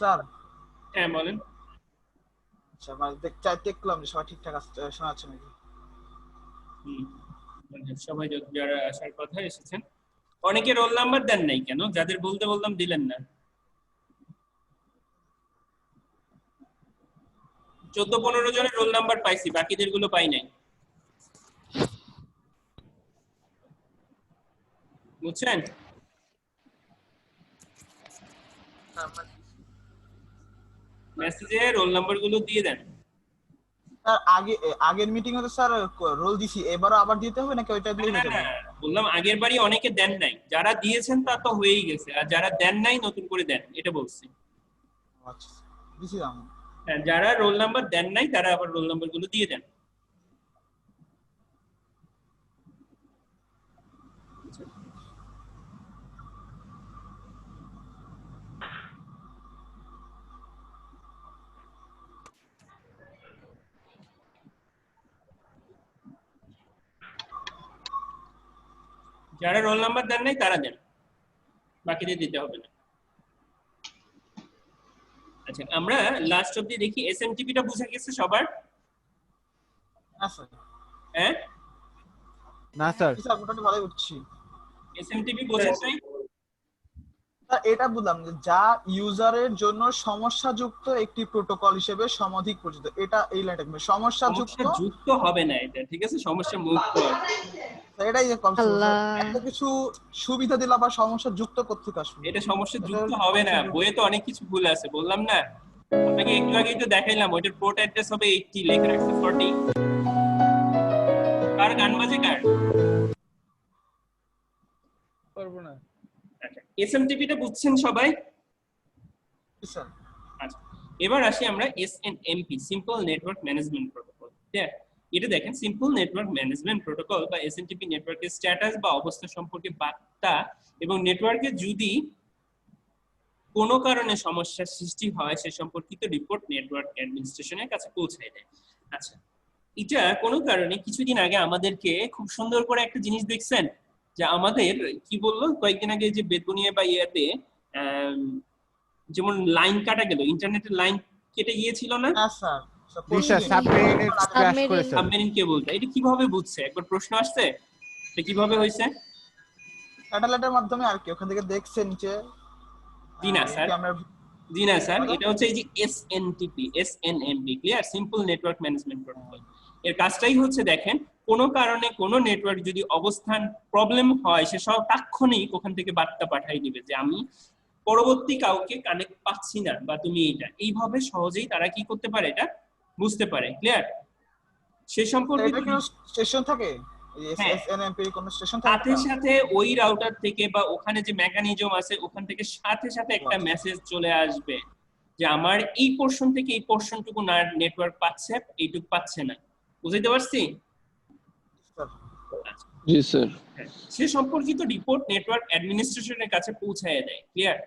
Sir হ্যাঁ বলেন। আচ্ছা মানে দেখলাম যে সবাই ঠিকঠাক শোনাচ্ছে নাকি। সবাই যারা আসার কথা এসেছেন। অনেকে রোল নাম্বার দেন নাই কেন? যাদের বলতে বললাম দিলেন না। 14-15 জনের রোল নাম্বার পাইছি, বাকিদের গুলো পাই নাই। বুঝছেন? মেসেজে রোল নাম্বার গুলো দিয়ে দেন। স্যার আগের মিটিং এ তো স্যার রোল দিছি, এবারও আবার দিতে হবে নাকি ওইটা দিলেই হয়ে না, যাবে? বললাম আগের বারই অনেকে দেন নাই, যারা দিয়েছেন তা তো হয়েই গেছে, আর যারা দেন নাই নতুন করে দেন, এটা বলছি। আচ্ছা দিছিলাম। হ্যাঁ, যারা রোল নাম্বার দেন নাই তারা আবার রোল নাম্বার গুলো দিয়ে দেন। যারা রোল নাম্বার দেন নাই তারা দেন, বাকিদের দিতে হবে না। আচ্ছা, আমরা লাস্ট অব্দি দেখি এসএমটিপি টা বুঝে গেছে সবার? না স্যার। হ্যাঁ না স্যার। স্যার মোটামুটি ভালোই বুঝছি। এসএমটিপি বোঝেন নাই? স্যার এটা বললাম যে যা ইউজারের জন্য সমস্যাযুক্ত একটি প্রোটোকল হিসেবে সমধিক পরিচিত, এটা এই লাইনটা সমস্যাযুক্ত। সমস্যা যুক্ত হবে না এটা, ঠিক আছে? সমস্যা মুক্ত। এটাই যে আল্লাহ, এত কিছু সুবিধা দিলে আবার সমস্যা যুক্ত করতে আসবে। এটা সমস্যা যুক্ত হবে না, বইয়ে তো অনেক কিছু ভুল আছে, বললাম না আপনাকে একটু আগেই তো দেখাইলাম। ওইটার পোর্ট অ্যাড্রেস হবে 80, লেখা রাখছে 40। কার গান বাজে কার? পারবো না। আচ্ছা, এসএমটিপি টা বুঝছেন সবাই? স্যার আচ্ছা, এবার আসি আমরা SNMP, simple network management protocol. ঠিক আছে, এটা দেখেন, সিম্পল নেটওয়ার্ক ম্যানেজমেন্ট প্রোটোকল বা এসএনটিপি নেটওয়ার্কের স্ট্যাটাস বা অবস্থা সম্পর্কে বার্তা এবং নেটওয়ার্কে যদি কোনো কারণে সমস্যার সৃষ্টি হয় সে সম্পর্কিত রিপোর্ট নেটওয়ার্ক অ্যাডমিনিস্ট্রেশনের কাছে পৌঁছায় দেয়। আচ্ছা, এটা কোনো কারণে কিছুদিন আগে আমাদেরকে খুব সুন্দর করে একটা জিনিস দেখছেন যে আমাদের কি বললো কয়েকদিন আগে, যে বেতনিয়া বা ইয়াতে যেমন লাইন কাটা গেল, ইন্টারনেটের লাইন কেটে গিয়েছিল না? হ্যাঁ স্যার। সাবমেরিন কেবলটা, এটা কিভাবে বুঝছে? একবার প্রশ্ন আসছে এটা কিভাবে হয়েছে? স্যাটেলাইটের মাধ্যমে আর কি, ওখান থেকে দেখছে নিচে। জি না স্যার, আমরা জি না স্যার, এটা হচ্ছে এই যে SNTP, SNMP, clear, simple network management protocol. এর কাজটাই হচ্ছে দেখেন, কোনো কারণে কোনো নেটওয়ার্ক যদি অবস্থান প্রবলেম হয় সে সব তাৎক্ষণিক ওখান থেকে বার্তা পাঠিয়ে দিবে যে আমি পরবর্তী কাউকে কানেক্ট পাচ্ছি না, বা তুমি এটা এইভাবে সহজেই তারা কি করতে পারে, এটা বুঝতে পারে, ক্লিয়ার? সে সম্পর্কে এটা কি স্টেশন থাকে? হ্যাঁ, এসএনএমপি কোন স্টেশন থাকে? সাথে সাথে ওই রাউটার থেকে বা ওখানে যে মেকানিজম আছে ওখান থেকে সাথে সাথে একটা মেসেজ চলে আসবে যে আমার এই পোরশন থেকে এই পোরশনটুকু নেটওয়ার্ক পাচ্ছে, এইটুকু পাচ্ছে না। বুঝতে পারছি? জি স্যার। সে সম্পর্কিত রিপোর্ট নেটওয়ার্ক অ্যাডমিনিস্ট্রেশনের কাছে পৌঁছায় দেয়, ক্লিয়ার?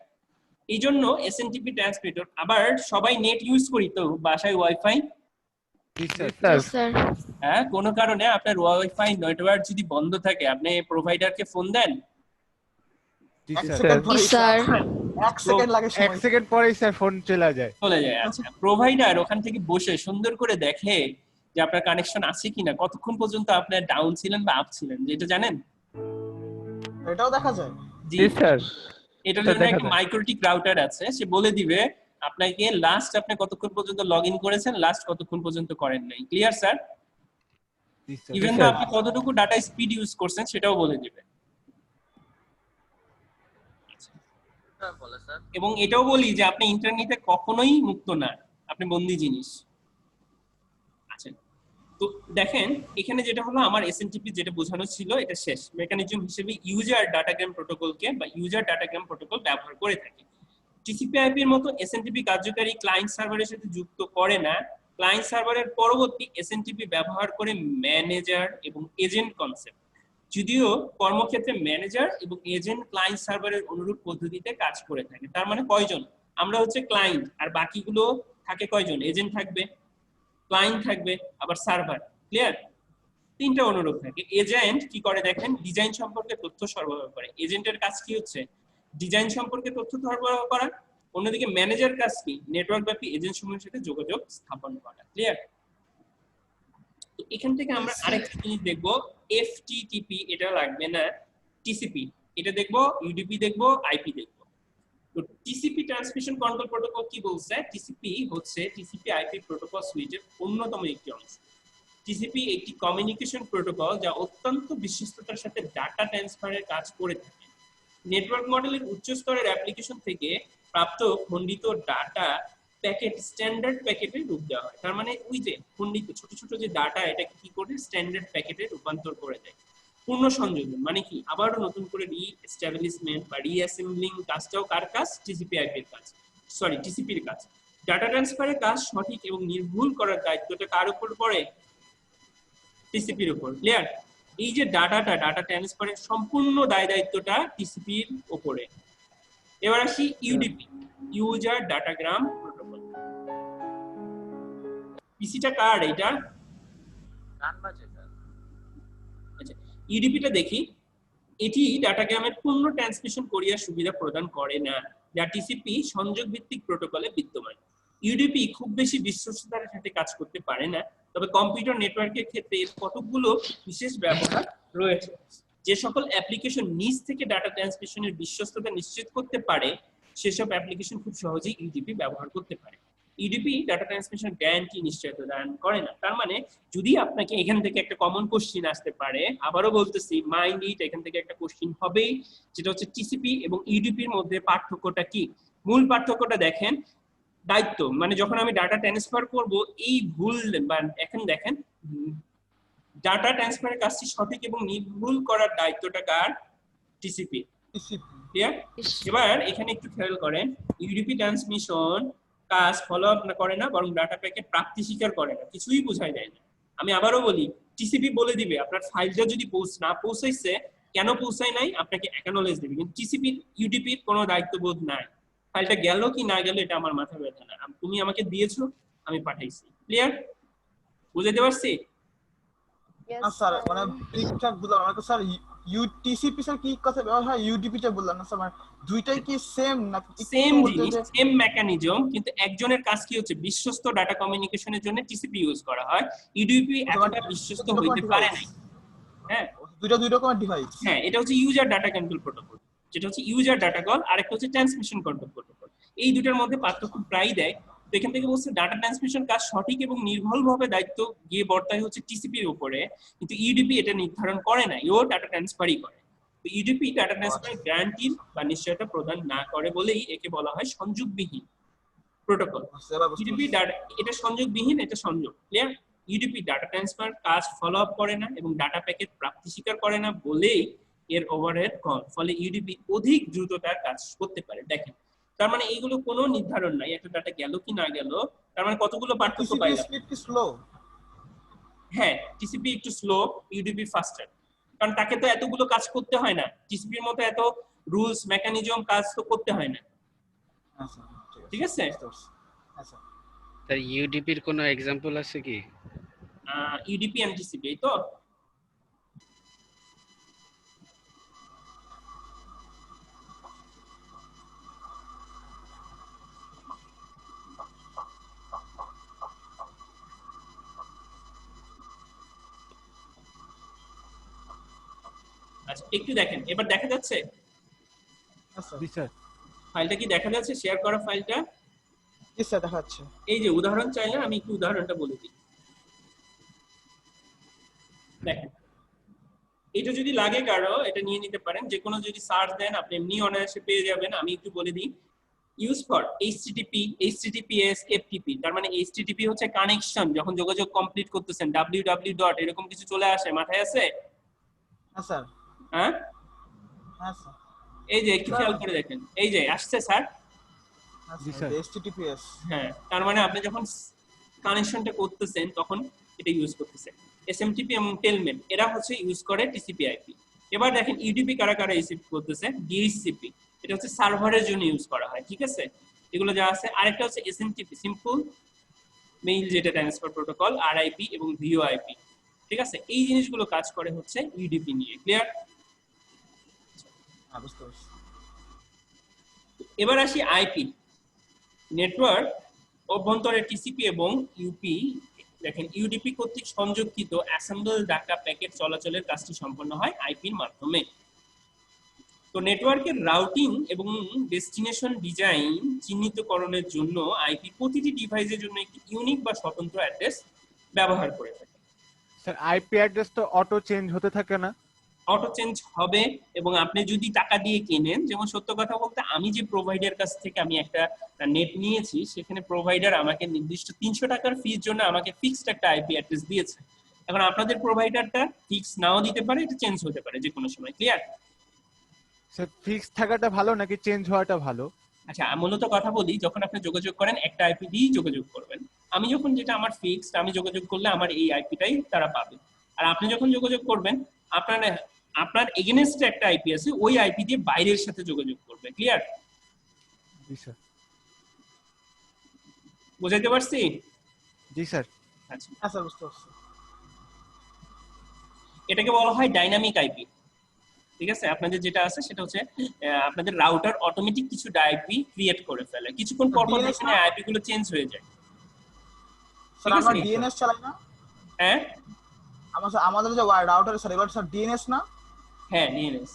এই জন্য এসএনটিপি ট্রান্সমিটার, আবার সবাই নেট ইউজ করি তো বাসায়, ওয়াইফাই। হ্যাঁ, কোনো কারণে আপনার ওয়াইফাই নেটওয়ার্ক যদি বন্ধ থাকে, আপনি প্রোভাইডারকে ফোন দেন? এক সেকেন্ড পরেই স্যার ফোন চলে যায়। আচ্ছা, প্রোভাইডার ওখান থেকে বসে সুন্দর করে দেখে যে আপনার কানেকশন আছে কিনা, কতক্ষণ পর্যন্ত আপনার ডাউন ছিলেন বা আপ ছিলেন, যেটা জানেন? এটাও দেখা যায়। জি স্যার, এটার জন্য একটা মাইক্রোটিক রাউটার আছে, সে বলে দিবে আপনাকে লাস্ট আপনি কতক্ষণ পর্যন্ত লগইন করেছেন, লাস্ট কতক্ষণ পর্যন্ত করেন নাই, ক্লিয়ার স্যার? ইভেন তো আপনি কতটুকু ডাটা স্পিড ইউজ করছেন সেটাও বলে দিবে। বলে স্যার। এবং এটাও বলি যে আপনি ইন্টারনেটে কখনোই মুক্ত না, আপনি বন্দি জিনিস। আচ্ছা, তো দেখেন এখানে যেটা হলো আমার এসএনটিপি যেটা বোঝানো ছিল এটা শেষ। মেকানিজম হিসেবে ইউজার ডাটাগ্রাম প্রোটোকলকে বা ইউজার ডাটাগ্রাম প্রোটোকল ব্যবহার করে থাকে। টিসিপি/আইপি এর মতো এসএনটিপি কার্যকারী ক্লায়েন্ট সার্ভারের সাথে যুক্ত করে না। ক্লায়েন্ট সার্ভারের পরবর্তী এসএনটিপি ব্যবহার করে ম্যানেজার এবং এজেন্ট কনসেপ্ট। যদিও কর্মক্ষেত্রে ম্যানেজার এবং এজেন্ট ক্লায়েন্ট সার্ভারের অনুরূপ পদ্ধতিতে কাজ করে থাকে। তার মানে কয়জন? আমরা হচ্ছে ক্লায়েন্ট, আর বাকিগুলো থাকে কয়জন? এজেন্ট থাকবে, ক্লায়েন্ট থাকবে, আবার সার্ভার। ক্লিয়ার? তিনটা অনুরোধ থাকে। এজেন্ট কি করে দেখেন, ডিজাইন সম্পর্কে তথ্য সরবরাহ করে। এজেন্টের কাজ কি হচ্ছে? ডিজাইন সম্পর্কে তথ্য সরবরাহ করা। অন্যদিকে ম্যানেজার কাজ কি? নেটওয়ার্ক ব্যাপী এজেন্ট সমূহের সাথে যোগাযোগ স্থাপন করা। ক্লিয়ার? তো এখান থেকে আমরা আরেকটা জিনিস দেখবো, এফটিটিপি এটা লাগবে না, টিসিপি এটা দেখবো, ইউডিপি দেখবো, আইপি দেখবো। তো টিসিপি ট্রান্সমিশন কন্ট্রোল প্রোটোকল কি বলছে? টিসিপি হচ্ছে টিসিপি আইপি প্রোটোকল সুইটের অন্যতম একটি অংশ। টিসিপি একটি কমিউনিকেশন প্রোটোকল যা অত্যন্ত বিশ্বস্ততার সাথে ডাটা ট্রান্সফারের কাজ করে থাকে। নেটওয়ার্ক মডেলের উচ্চ স্তরের অ্যাপ্লিকেশন থেকে প্রাপ্ত খণ্ডিত ডাটা প্যাকেট স্ট্যান্ডার্ড প্যাকেটে রূপ দেওয়া হয়। তার মানে ওই যে খণ্ডিত ছোট ছোট যে ডাটা, এটা কি করে স্ট্যান্ডার্ড প্যাকেটে রূপান্তর করে দেয়। পূর্ণ সংযোজন মানে কি? আবারও নতুন করে রি-এস্টাবলিশমেন্ট বা রি-অ্যাসেম্বলিং কাজটাও কার কাজ? টিসিপি/আইপি এর কাজ, সরি টিসিপির কাজ। ডাটা ট্রান্সফারের কাজ সঠিক এবং নির্ভুল করার দায়িত্বটা কার উপর পড়ে? টিসিপির উপর। ক্লিয়ার? এই যে ডাটা ট্রান্সফারের সম্পূর্ণ দায়িত্বটা টিসিপির উপরে। এবার আসি ইউডিপি, ইউজার ডাটাগ্রাম প্রোটোকল। পিসিটা কার? এটা গান বাজে স্যার। আচ্ছা, ইউডিপিটা দেখি। এটি ডাটাগ্রামের পূর্ণ ট্রান্সমিশন কোরিয়ার সুবিধা প্রদান করে না, যা টিসিপি সংযোগ ভিত্তিক প্রোটোকলে বিদ্যমান। ইউডিপি খুব বেশি বিশ্বস্ততার সাথে কাজ করতে পারে না, তবে কম্পিউটার নেটওয়ার্কের ক্ষেত্রে এর কতগুলো বিশেষ ব্যবহার রয়েছে। যে সকল অ্যাপ্লিকেশন নিজ থেকে ডাটা ট্রান্সমিশনের বিশ্বস্ততা নিশ্চিত করতে পারে, সেসব অ্যাপ্লিকেশন খুব সহজেই ইউডিপি ব্যবহার করতে পারে। ইউডিপি ডাটা ট্রান্সমিশন গ্যারান্টি নিশ্চয়তা দান করে না। তার মানে যদি আপনাকে এখান থেকে একটা কমন কোশ্চিন আসতে পারে, আবারও বলতেছি মাইন্ড ইট, এখান থেকে একটা কোশ্চিন হবে, যেটা হচ্ছে টিসিপি এবং ইউডিপির মধ্যে পার্থক্যটা কি। মূল পার্থক্যটা দেখেন, দায়িত্ব মানে যখন আমি ডাটা ট্রান্সফার করব, এই ভুল বা এখন দেখেন ডাটা ট্রান্সফারের কাজটি সঠিক এবং নির্ভুল করার দায়িত্বটা কার? টিসিপি। ক্লিয়ার? এবার এখানে একটু খেয়াল করেন, ইউডিপি ট্রান্সমিশন কাজ ফলো আপ করে না, বরং ডাটা প্যাকেট প্রাপ্তি স্বীকার করে না, কিছুই বোঝাই যায় না। আমি আবারও বলি, টিসিপি বলে দিবে আপনার ফাইলটা যদি না পৌঁছাইছে, কেন পৌঁছায় নাই আপনাকে অ্যাকনলেজ দিবে, কিন্তু টিসিপি ইউডিপির কোনো দায়িত্ববোধ নাই। ফাইলটা গেল কি না গেল এটা আমার মাথা ব্যথা না, তুমি আমাকে দিয়েছো, আমি পাঠাইছি। ক্লিয়ার? বুঝাইতে পারছি? স্যার মানে ঠিকঠাক বুঝলাম না তো স্যার। ইউটিসিপি স্যার কি কথা ব্যবহার হয়? ইউডিপিটা বললাম না স্যার, মানে দুইটাই কি সেম নাকি সেম জিনিস, সেম মেকানিজম, কিন্তু একজনের কাজ কি হচ্ছে বিশ্বস্ত ডাটা কমিউনিকেশনের জন্য টিসিপি ইউজ করা হয়, ইউডিপি এতটা বিশ্বস্ত হইতে পারে নাই। হ্যাঁ, দুই রকমের ডিভাইস। হ্যাঁ, এটা হচ্ছে ইউজার ডাটা কন্ট্রোল প্রোটোকল, যেটা হচ্ছে ইউজার ডাটা কল, আর একটা হচ্ছে ট্রান্সমিশন কন্ট্রোল প্রোটোকল। এই দুটার মধ্যে পার্থক্য প্রায় দেয়। তো এখান থেকে বলছে ডাটা ট্রান্সমিশন কাজ সঠিক এবং নির্ভুলভাবে দায়িত্ব গিয়ে বর্তায় হচ্ছে টিসিপির উপরে, কিন্তু ইউডিপি এটা নির্ধারণ করে না, ও ডাটা ট্রান্সফারই করে। তো ইউডিপি ডাটা ট্রান্সফার গ্যারান্টি বা নিশ্চয়তা প্রদান না করে বলেই একে বলা হয় সংযোগবিহীন প্রোটোকল। ইউডিপি এটা সংযোগবিহীন, এটা সংযোগ। ক্লিয়ার? ইউডিপি ডাটা ট্রান্সফার কাজ ফলো আপ করে না এবং ডাটা প্যাকেট প্রাপ্তি স্বীকার করে না বলেই এর ওভারহেড কম, ফলে ইউডিপি অধিক দ্রুততার কাজ করতে পারে। দেখেন, তার মানে এইগুলো কোনো নির্ধারণ নাই, একটা ডাটা গেল কি না গেল, তার মানে কতগুলো পার্থক্য পাইলাম। হ্যাঁ, টিসিপি একটু স্লো, ইউডিপি ফাস্টার, কারণ তাকে তো এতগুলো কাজ করতে হয় না, টিসিপির মতো এত রুলস মেকানিজম কাজ তো করতে হয় না। ঠিক আছে? স্যার ইউডিপির কোনো एग्जांपल আছে কি? ইউডিপি এন্ড টিসিপি তো আচ্ছা, একটু দেখেন, এবার দেখা যাচ্ছে ফাইলটা কি দেখা যাচ্ছে? শেয়ার করা ফাইলটা দেখা যাচ্ছে। এই যে উদাহরণ চাইলে আমি একটু উদাহরণটা বলে দিই। দেখেন, এটা যদি লাগে কারো এটা নিয়ে নিতে পারেন, যে কোনো যদি সার্চ দেন আপনি এমনি অনায়াসে পেয়ে যাবেন। আমি একটু বলে দিই, use for HTTP, HTTPS, FTP. তার মানে এইচটিটিপি হচ্ছে কানেকশন, যখন যোগাযোগ কমপ্লিট করতেছেন www ডট এরকম কিছু চলে আসে, মাথায় আছে? হ্যাঁ স্যার। হ্যাঁ হ্যাঁ স্যার। এই যে একটু খেয়াল করে দেখেন, এই যে আসছে স্যার। জি স্যার। HTTPS। হ্যাঁ, তার মানে আপনি যখন কানেকশনটা করতেছেন তখন এটা ইউজ করতেছেন। এসএমটিপি এবং টেলনেট এরা হচ্ছে ইউজ করে টিসিপি আইপি। এবার দেখেন ইউডিপি কারা কারা রিসিভ করতেছে, ডিএইচসিপি এটা হচ্ছে সার্ভারের জন্য ইউজ করা হয়, ঠিক আছে? এগুলো যা আছে। আরেকটা হচ্ছে এসএমটিপি, সিম্পল মেইল যেটা ট্রান্সফার প্রোটোকল, আরআইপি এবং ভিওআইপি, ঠিক আছে? এই জিনিসগুলো কাজ করে হচ্ছে ইউডিপি নিয়ে। ক্লিয়ার? বুঝতে পারছি। এবার আসি আইপি। নেটওয়ার্ক অভ্যন্তরে টিসিপি এবং ইউপি, দেখেন ইউডিপি কর্তৃক সংযোগকৃত অ্যাসেম্বল ডাটা প্যাকেট চলাচলের কাজটি সম্পন্ন হয় আইপির মাধ্যমে। তো নেটওয়ার্কের রাউটিং এবং ডেস্টিনেশন ডিজাইন চিহ্নিতকরণের জন্য আইপি প্রতিটি ডিভাইসের জন্য একটি ইউনিক বা স্বতন্ত্র অ্যাড্রেস ব্যবহার করে থাকে। স্যার আইপি অ্যাড্রেস তো অটো চেঞ্জ হতে থাকে না? অটো চেঞ্জ হবে, এবং আপনি যদি টাকা দিয়ে কেনেন, যেমন সত্য কথা বলতে আমি যে প্রোভাইডার কাছ থেকে আমি একটা নেট নিয়েছি, সেখানে প্রোভাইডার আমাকে নির্দিষ্ট 300 টাকার ফির জন্য আমাকে ফিক্সড একটা আইপি অ্যাড্রেস দিয়েছে। এখন আপনাদের প্রোভাইডারটা ফিক্স নাও দিতে পারে, এটা চেঞ্জ হতে পারে যে কোনো সময়। ক্লিয়ার? স্যার ফিক্স থাকাটা ভালো নাকি চেঞ্জ হওয়াটা ভালো? আচ্ছা, মূলত কথা বলি, যখন আপনি যোগাযোগ করেন একটা আইপি দিয়েই যোগাযোগ করবেন। আমি যখন যেটা আমার ফিক্সড, আমি যোগাযোগ করলে আমার এই আইপিটাই তারা পাবে। আর আপনি যখন যোগাযোগ করবেন, আপনার এগেইনস্টে একটা আইপি আছে, ওই আইপি দিয়ে বাইরের সাথে যোগাযোগ করবে। ক্লিয়ার? জি স্যার। বুঝাইতে পারছি? জি স্যার। আচ্ছা, হ্যাঁ স্যার, বুঝতে পারছি। এটাকে বলা হয় ডাইনামিক আইপি। ঠিক আছে? আপনাদের যেটা আছে সেটা হচ্ছে আপনাদের রাউটার অটোমেটিক কিছু আইপি ক্রিয়েট করে ফেলে, কিছুক্ষণ পর পর DNS দেখেন আইপি গুলো চেঞ্জ হয়ে যায়। স্যার ঠিক আছে? আমরা ডিএনএস চালাই না? হ্যাঁ আমাদের যে রাউটার স্যার, এবার স্যার ডিএনএস না? হ্যাঁ, ডিএনএস।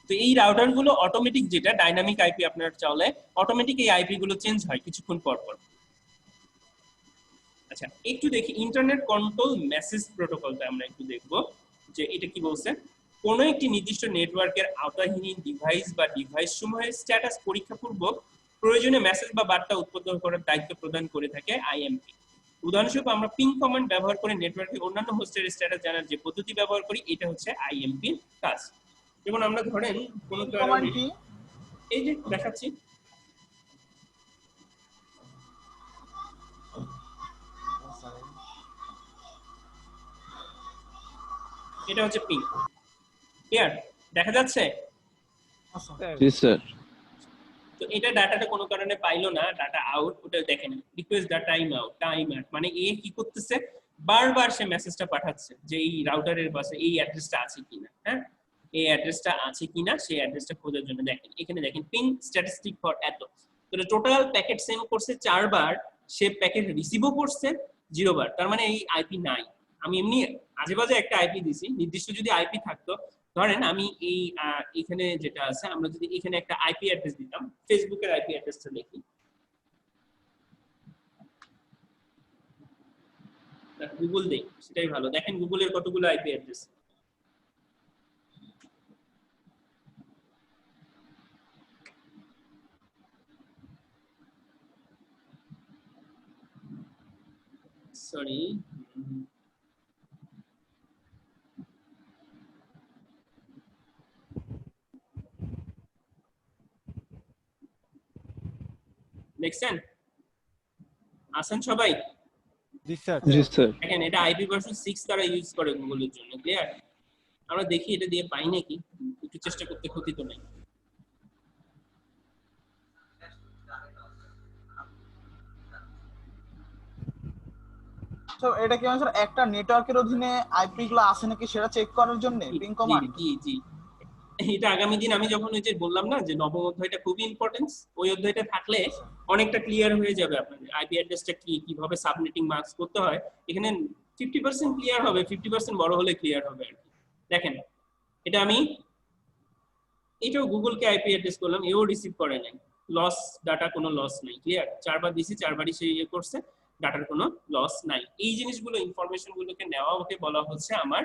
তো এই রাউটার গুলো অটোমেটিক, যেটা ডাইনামিক আইপি আপনার চলে, অটোমেটিক এই আইপি গুলো চেঞ্জ হয় কিছুক্ষণ পর পর। আচ্ছা, একটু দেখি ইন্টারনেট কন্ট্রোল মেসেজ প্রোটোকলটা আমরা একটু দেখব যে এটা কি বলছে। কোনো একটি নির্দিষ্ট নেটওয়ার্কের আওতাহীন ডিভাইস বা ডিভাইস সমূহের স্ট্যাটাস পরীক্ষাপূর্বক প্রয়োজনে মেসেজ বা বার্তা উৎপাদন করার দায়িত্ব প্রদান করে থাকে আইএমপি। উদাহরণস্বরূপ আমরা পিং কমান্ড ব্যবহার করে নেটওয়ার্কের অন্যান্য হোস্টের স্ট্যাটাস জানার যে পদ্ধতি ব্যবহার করি, এটা হচ্ছে আইএমপির কাজ। যেমন আমরা ধরেন কোনো কমান্ড কি? এই যে দেখাচ্ছি, এটা হচ্ছে পিং। ক্লিয়ার? দেখা যাচ্ছে? জি স্যার। তো এটা ডাটাটা কোনো কারণে পাইলো না, ডাটা আউট, ওটা দেখেন রিকোয়েস্ট দা টাইম আউট, মানে এ কি করতেছে, বারবার সে মেসেজটা পাঠাচ্ছে যে এই রাউটারের পাশে এই অ্যাড্রেসটা আছে কিনা। হ্যাঁ, এই অ্যাড্রেসটা আছে কিনা সেই অ্যাড্রেসটা খোঁজার জন্য দেখেন এখানে দেখেন পিং স্ট্যাটিস্টিক ফর এত। তো টোটাল প্যাকেট সেন্ড করছে 4 বার, সে প্যাকেট রিসিভও করছে 0 বার। তার মানে এই আইপি নাই। আমি এমনি আজেবাজে একটা আইপি দিছি, নির্দিষ্ট যদি আইপি থাকতো, ধরেন আমি এই এখানে যেটা আছে, আমরা যদি এখানে একটা আইপি অ্যাড্রেস দিতাম, ফেসবুকের আইপি অ্যাড্রেসটা দেখি, গুগল দেই, সেটাই ভালো। দেখেন গুগলের কতগুলো আইপি অ্যাড্রেস। সরি, দেখছেন? আছেন সবাই? জি স্যার। জি স্যার। দেখেন এটা আইপি ভার্সন 6 তারা ইউজ করে গুগলের জন্য। ক্লিয়ার? আমরা দেখি এটা দিয়ে পাই নাকি, একটু চেষ্টা করতে ক্ষতি তো নাই। তো এটা কি স্যার একটা নেটওয়ার্কের অধীনে আইপি গুলো আছে নাকি সেটা চেক করার জন্য পিং কমান্ড? জি জি, এটা আগামী দিন আমি যখন ওই যে বললাম না যে নবম অধ্যায়টা খুবই ইম্পর্টেন্স, ওই অধ্যায়টা থাকলে অনেকটা ক্লিয়ার হয়ে যাবে আপনাদের আইপি অ্যাড্রেসটা কি, কিভাবে সাবনেটিং মার্কস করতে হয়। এখানে 50% ক্লিয়ার হবে, 50% বড় হলে ক্লিয়ার হবে আর কি। দেখেন এটা আমি এটাও গুগলকে আইপি অ্যাড্রেস করলাম, এও রিসিভ করে নাই, লস ডাটা, কোনো লস নাই। ক্লিয়ার? 4 বার দিছি, 4 বারই সে ইয়ে করছে, ডাটার কোনো লস নাই। এই জিনিসগুলো, ইনফরমেশন গুলোকে নেওয়া, ওকে বলা হচ্ছে আমার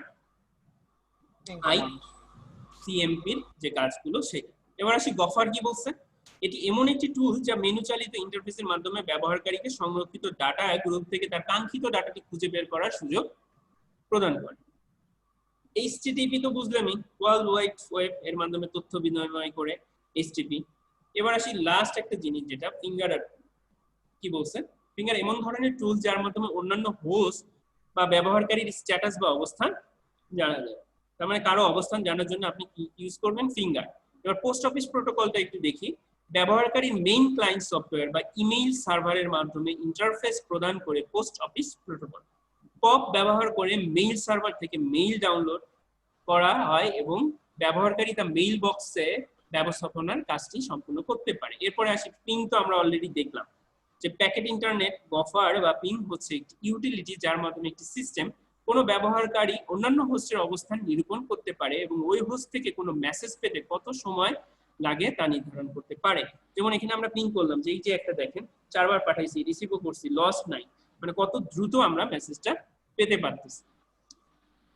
আইসিএমপির যে কাজগুলো সেটা। এবার আসি গফার কি বলছে। এটি এমন একটি টুল যা মেনু চালিত ইন্টারফেসের মাধ্যমে ব্যবহারকারীকে সংরক্ষিত ডাটা গ্রুপ থেকে তার কাঙ্ক্ষিত ডাটাটি খুঁজে বের করার সুযোগ প্রদান করে। এইচটিটিপি তো বুঝলামই, ওয়ার্ল্ড ওয়াইড ওয়েব এর মাধ্যমে তথ্য বিনিময় করে এইচটিপি। এবার আসি লাস্ট একটা জিনিস যেটা ফিঙ্গার কি বলছে। ফিঙ্গার এমন ধরনের টুল যার মাধ্যমে অন্যান্য হোস্ট বা ব্যবহারকারীর স্ট্যাটাস বা অবস্থান জানা যায়। তার মানে কারো অবস্থান জানার জন্য আপনি কি ইউজ করবেন? ফিঙ্গার। এবার পোস্ট অফিস প্রোটোকলটা একটু দেখি। ব্যবহারকারীর মেইন ক্লায়েন্ট সফটওয়্যার বা ইমেইল সার্ভারের মাধ্যমে ইন্টারফেস প্রদান করে পোস্ট অফিস প্রোটোকল। পপ ব্যবহার করে মেইল সার্ভার থেকে মেইল ডাউনলোড করা হয় এবং ব্যবহারকারী তা মেইল বক্সে ব্যবস্থাপনার কাজটি সম্পূর্ণ করতে পারে। এরপরে আসি পিং, তো আমরা অলরেডি দেখলাম যে প্যাকেট ইন্টারনেট গফার বা পিং হচ্ছে একটি ইউটিলিটি যার মাধ্যমে একটি সিস্টেম কোনো ব্যবহারকারী অন্যান্য হোস্টের অবস্থান নিরূপণ করতে পারে এবং ওই হোস্ট থেকে কোনো মেসেজ পেতে কত সময় লাগে তা নির্ধারণ করতে পারে। যেমন এখানে আমরা পিং করলাম, যে এই যে একটা দেখেন 4 বার পাঠাইছি, রিসিভও করছি, লস নাই, মানে কত দ্রুত আমরা মেসেজটা পেতে পারতেছি।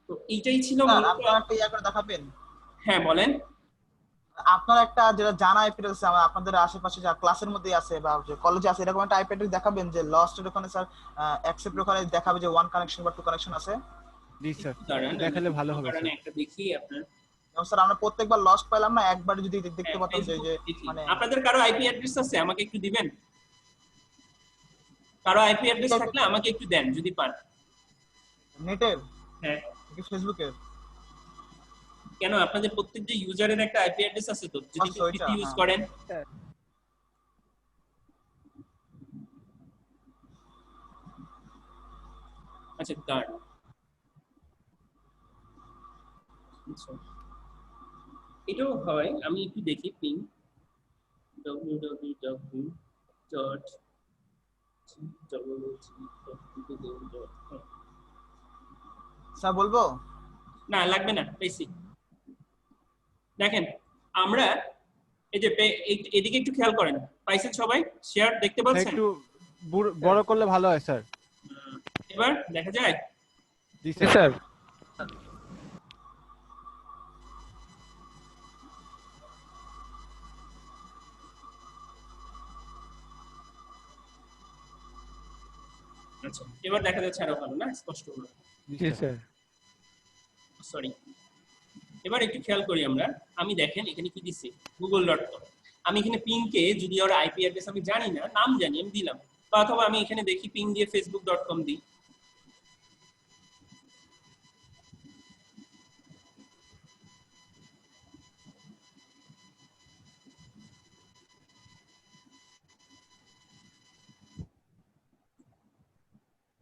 তো এইটাই ছিল আপনারা একটা ইয়া করে দেখাবেন। হ্যাঁ বলেন। আপনার একটা যেটা জানা আইপি আছে আপনাদের আশেপাশে যা ক্লাসের মধ্যে আছে বা যে কলেজে আছে, এরকম একটা আইপি অ্যাড্রেস দেখাবেন যে লস্ট এর ওখানে স্যার অ্যাকসেপ্ট ওখানে দেখাবে যে 1 কানেকশন বা 2 কানেকশন আছে। জি স্যার, দেখালে ভালো হবে স্যার। একটা দেখি আপনার। স্যার আমরা প্রত্যেকবার লস্ট পেলাম না, একবার যদি দেখতে পাতাম যে মানে আপনাদের কারো আইপি অ্যাড্রেস আছে আমাকে একটু দিবেন? কারো আইপি অ্যাড্রেস থাকলে আমাকে একটু দেন যদি পান। নেটের? হ্যাঁ। কি ফেসবুকের? কেন, আপনাদের প্রত্যেকটা ইউজারের একটা আইপি অ্যাড্রেস আছে তো, যদি পিসি ইউজ করেন। আচ্ছা দাঁড়ান, এটাও হয়, আমি একটু দেখি পিং www. স্যার বলবো? না লাগবে না, পেয়েছি। দেখেন আমরা এই যে এদিকে একটু খেয়াল করেন, পাইছেন সবাই? শেয়ার দেখতে পাচ্ছেন? একটু বড় করলে ভালো হয় স্যার। এবার দেখা যায়? জি স্যার। আচ্ছা এবার দেখা যাচ্ছে আরো ভালো না, স্পষ্ট হলো? জি স্যার। সরি, এবার একটু খেয়াল করি আমরা। আমি দেখেন এখানে কি দিছি, google.com। আমি এখানে পিং কে যদি ওর আইপি অ্যাড্রেস আমি জানি না, নাম জানি, আমি দিলাম। বা অথবা আমি এখানে দেখি পিং দিয়ে facebook.com দিই।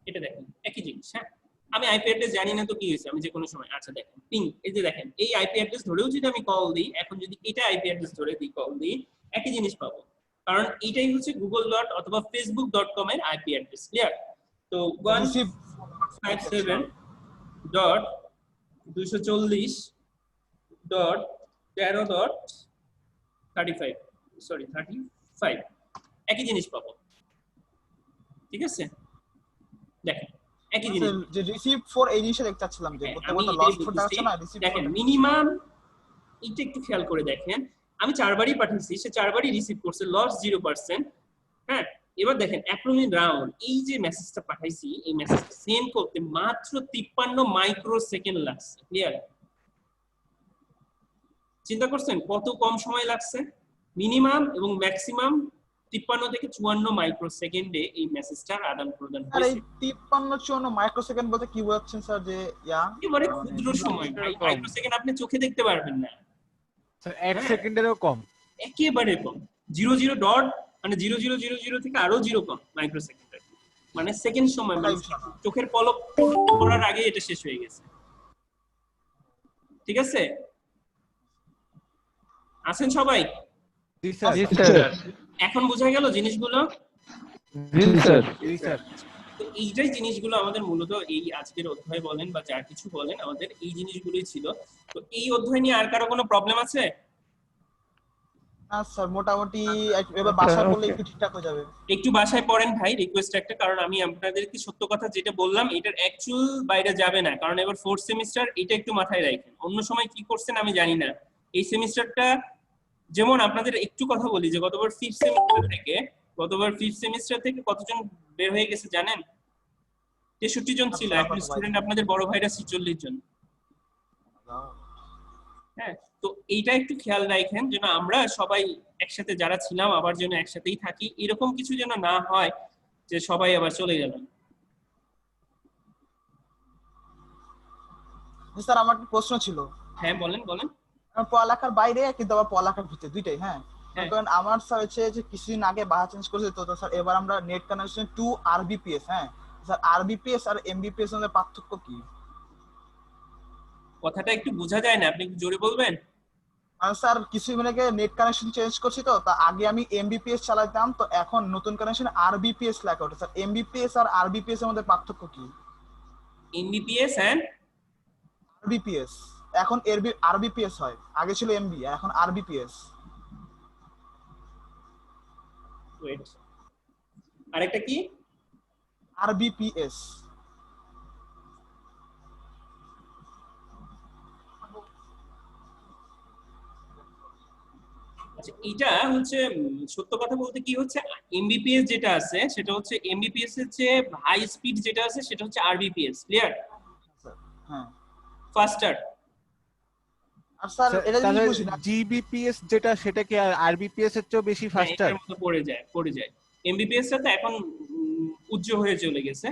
এটা দেখেন একই জিনিস। হ্যাঁ, আমি আইপি অ্যাড্রেস জানি না তো কি হয়েছে, আমি যে কোনো সময়। আচ্ছা দেখেন পিং, এই যে দেখেন এই আইপি অ্যাড্রেস ধরেও যদি আমি কল দিই, এখন যদি এটা আইপি অ্যাড্রেস ধরে দিই কল দিই, একই জিনিস পাবো, কারণ এটাই হচ্ছে গুগল ডট অথবা facebook.com এর আইপি অ্যাড্রেস। ক্লিয়ার? তো 157.240.13.35 সরি 35 একই জিনিস পাবো। ঠিক আছে, দেখেন একই জিনিস। যে রিসিভ ফর এই জিনিসটা দেখতে চাচ্ছিলাম যে প্রত্যেকটা লস্ট ফর আছে না, রিসিভ দেখেন মিনিমাম এটা একটু খেয়াল করে দেখেন, আমি 4 বারই পাঠিয়েছি, সে 4 বারই রিসিভ করছে, লস 0%। হ্যাঁ, এবার দেখেন অ্যাপ্রুভিং রাউন্ড, এই যে মেসেজটা পাঠাইছি এই মেসেজটা সেন্ড করতে মাত্র 53 মাইক্রোসেকেন্ড লাগছে। ক্লিয়ার? চিন্তা করছেন কত কম সময় লাগছে? মিনিমাম এবং ম্যাক্সিমাম 53 থেকে 54 মাইক্রোসেকেন্ডে এই মেসেজটা আদান প্রদান আর এই হয়েছে। 53-54 মাইক্রোসেকেন্ড বলতে কি বোঝাচ্ছেন স্যার? যে একেবারে ক্ষুদ্র সময়, মাইক্রোসেকেন্ড আপনি চোখে দেখতে পারবেন না স্যার 1 সেকেন্ডেরও কম। একেবারে কম। 00 ডট মানে 0000 থেকে আরো 0 কম মাইক্রোসেকেন্ড, মানে সেকেন্ড সময়, মানে চোখের পলক পড়ার আগে এটা শেষ হয়ে গেছে। ঠিক আছে, আছেন সবাই? জি স্যার। এখন বোঝা গেল জিনিসগুলো? জি স্যার। জি স্যার। তো এইটাই জিনিসগুলো আমাদের মূলত এই আজকের অধ্যায় বলেন বা যা কিছু বলেন, আমাদের এই জিনিসগুলোই ছিল। তো এই অধ্যায় নিয়ে আর কারো কোনো প্রবলেম আছে? না স্যার মোটামুটি এবার বাসায় পড়লে একটু ঠিকঠাক হয়ে যাবে। একটু বাসায় পড়েন ভাই, রিকোয়েস্ট একটা, কারণ আমি আপনাদেরকে সত্য কথা যেটা বললাম এটার অ্যাকচুয়াল বাইরে যাবে না, কারণ এবার 4th সেমিস্টার, এটা একটু মাথায় রাখেন। অন্য সময় কি করছেন আমি জানি না, এই সেমিস্টারটা যেমন আপনাদের একটু কথা বলি যে গতবার 5th সেমিস্টার থেকে কতজন বের হয়ে গেছে জানেন? 63 জন ছিল, এখন স্টুডেন্ট আপনাদের বড় ভাইরা 46 জন। হ্যাঁ, তো এইটা একটু খেয়াল রাখেন যেন আমরা সবাই একসাথে যারা ছিলাম আবার যেন একসাথেই থাকি, এরকম কিছু যেন না হয় যে সবাই আবার চলে গেলেন। স্যার আমার একটা প্রশ্ন ছিল। হ্যাঁ বলেন বলেন। আমার পড়ালেখার বাইরে কিন্তু আবার পড়ালেখার ভিতরে দুইটাই, হ্যাঁ। হ্যাঁ। কারণ আমার স্যার হচ্ছে যে কিছুদিন আগে বাহা চেঞ্জ করেছে, তো স্যার এবার আমরা নেট কানেকশন 2 আরবিপিএস, হ্যাঁ স্যার আরবিপিএস আর এমবিপিএস এর মধ্যে পার্থক্য কি? কথাটা একটু বোঝা যায় না, আপনি একটু জোরে বলবেন। স্যার কিছুদিন আগে নেট কানেকশন চেঞ্জ করছি, তো তা আগে আমি এমবিপিএস চালাতাম, তো এখন নতুন কানেকশন আরবিপিএস লেখা ওঠে। স্যার এমবিপিএস আর আরবিপিএস এর মধ্যে পার্থক্য কি? এনবিপিএস এন্ড আরবিপিএস এখন আরবিপিএস হয়, আগে ছিল এমবি, এখন আরবিপিএস। ওয়েট, আরেকটা কি? আরবিপিএস। আচ্ছা, এটা হচ্ছে সত্য কথা বলতে কি হচ্ছে, এমবিপিএস যেটা আছে সেটা হচ্ছে এমবিপিএস এর যে হাই স্পিড যেটা আছে সেটা হচ্ছে আরবিপিএস, ক্লিয়ার? হ্যাঁ ফাস্টার। আর স্যার এটা তাহলে যদি বুঝি না, জিবিপিএস যেটা সেটা কি আরবিপিএস এর চেয়ে বেশি ফাস্টার? এটার মতো পড়ে যায়। এমবিপিএস টা তো এখন উজ্জ্বল হয়ে চলে গেছে,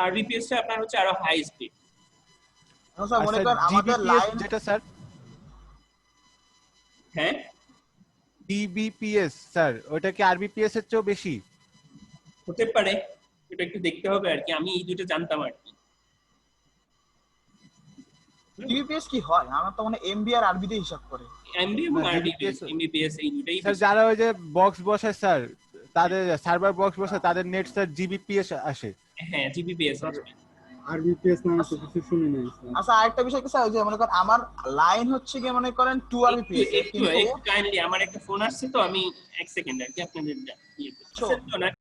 আরবিপিএস টা আপনার হচ্ছে আরো হাই স্পিড। স্যার মনে করেন আমাদের জিবিপিএস লাইন যেটা স্যার, হ্যাঁ জিবিপিএস স্যার ওটা কি আরবিপিএস এর চেয়ে বেশি? হতে পারে, এটা একটু দেখতে হবে আর কি, আমি এই দুটো জানতাম আর কি। জিবিপিএস কি হয়? আমার তো মনে এমবি আর আরবি দিয়ে হিসাব করে। এমবি এবং না, আরবিপিএস, GBPS এমবিপিএস এই দুটাই স্যার যারা ওই যে বক্স বসায় স্যার, তাদের সার্ভার বক্স বসায় তাদের নেট স্যার জিবিপিএস আসে। হ্যাঁ জিবিপিএস আসবে। আরবিপিএস নামে তো কিছু শুনি নাই স্যার। আচ্ছা আরেকটা বিষয় কি স্যার, যে মনে করেন আমার লাইন হচ্ছে কি মনে করেন 2 আরবিপিএস, একটু কাইন্ডলি, আমার একটা ফোন আসছে তো আমি এক সেকেন্ড আর কি আপনাদের ইয়ে করছি। তো নাকি